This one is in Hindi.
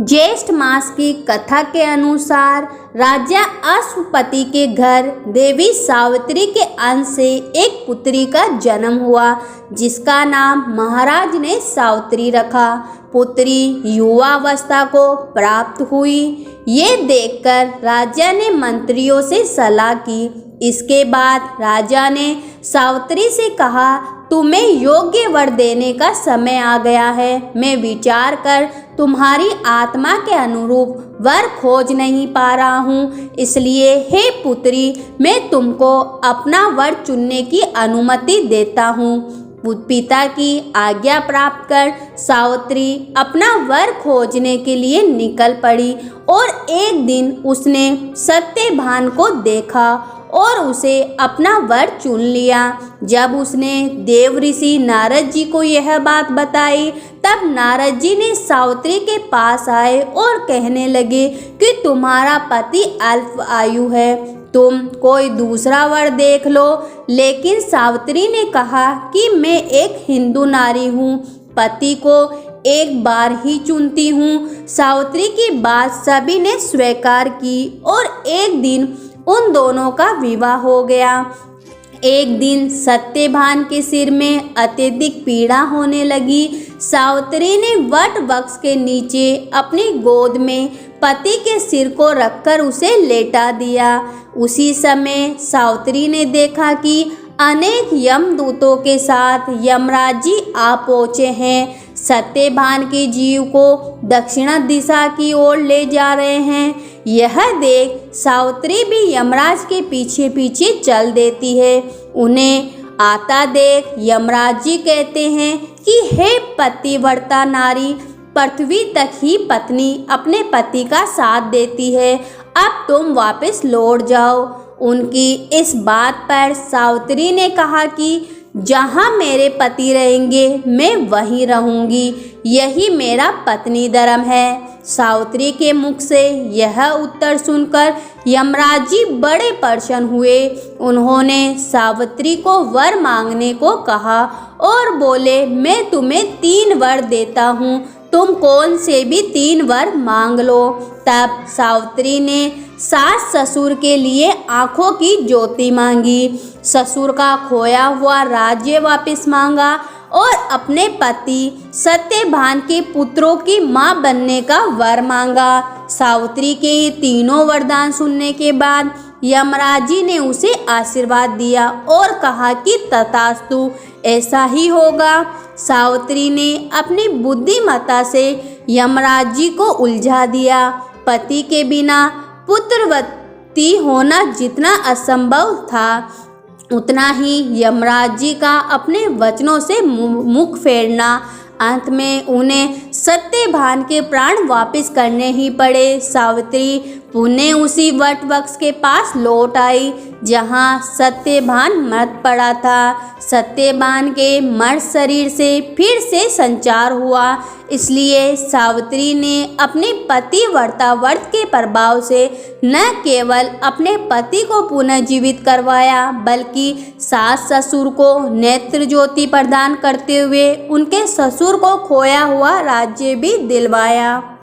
ज्येष्ठ मास की कथा के अनुसार राजा अश्वपति के घर देवी सावित्री के अंश से एक पुत्री का जन्म हुआ, जिसका नाम महाराज ने सावित्री रखा। पुत्री युवावस्था को प्राप्त हुई। ये देखकर राजा ने मंत्रियों से सलाह की। इसके बाद राजा ने सावित्री से कहा, तुम्हें योग्य वर देने का समय आ गया है। मैं विचार कर तुम्हारी आत्मा के अनुरूप वर खोज नहीं पा रहा हूँ, इसलिए हे पुत्री, मैं तुमको अपना वर चुनने की अनुमति देता हूँ। पिता की आज्ञा प्राप्त कर सावित्री अपना वर खोजने के लिए निकल पड़ी और एक दिन उसने सत्यभान को देखा और उसे अपना वर चुन लिया। जब उसने देव ऋषि नारद जी को यह बात बताई, तब नारद जी ने सावित्री के पास आए और कहने लगे कि तुम्हारा पति अल्प आयु है, तुम कोई दूसरा वर देख लो। लेकिन सावित्री ने कहा कि मैं एक हिंदू नारी हूँ, पति को एक बार ही चुनती हूँ। सावित्री की बात सभी ने स्वीकार की और एक दिन उन दोनों का विवाह हो गया। एक दिन सत्यभान के सिर में अत्यधिक पीड़ा होने लगी। सावित्री ने वट वृक्ष के नीचे अपनी गोद में पति के सिर को रखकर उसे लेटा दिया। उसी समय सावित्री ने देखा कि अनेक यमदूतों के साथ यमराज जी आ पहुँचे हैं, सत्यभान के जीव को दक्षिण दिशा की ओर ले जा रहे हैं। यह देख सावित्री भी यमराज के पीछे पीछे चल देती है। उन्हें आता देख यमराज जी कहते हैं कि हे पतिव्रता नारी, पृथ्वी तक ही पत्नी अपने पति का साथ देती है, अब तुम वापस लौट जाओ। उनकी इस बात पर सावित्री ने कहा कि जहाँ मेरे पति रहेंगे मैं वहीं रहूँगी, यही मेरा पत्नी धर्म है। सावित्री के मुख से यह उत्तर सुनकर यमराज जी बड़े प्रसन्न हुए। उन्होंने सावित्री को वर मांगने को कहा और बोले, मैं तुम्हें 3 वर देता हूँ, तुम कौन से भी 3 वर मांग लो। तब सावित्री ने सास ससुर के लिए आंखों की ज्योति मांगी, ससुर का खोया हुआ राज्य वापस मांगा और अपने पति सत्यभान के पुत्रों की मां बनने का वर मांगा। सावित्री के ये तीनों वरदान सुनने के बाद यमराज जी ने उसे आशीर्वाद दिया और कहा कि तथास्तु, ऐसा ही होगा। सावित्री ने अपनी बुद्धिमत्ता से यमराज जी को उलझा दिया। पति के बिना पुत्रवती होना जितना असंभव था, उतना ही यमराज जी का अपने वचनों से मुख फेरना। अंत में उन्हें सत्यभान के प्राण वापस करने ही पड़े। सावित्री पुनः उसी वट वृक्ष के पास लौट आई जहाँ सत्यभान मर पड़ा था। सत्यभान के मर शरीर से फिर से संचार हुआ, इसलिए सावित्री ने अपने पतिव्रता व्रत के प्रभाव से न केवल अपने पति को पुनर्जीवित करवाया, बल्कि सास ससुर को नेत्र ज्योति प्रदान करते हुए उनके ससुर को खोया हुआ राज्य भी दिलवाया।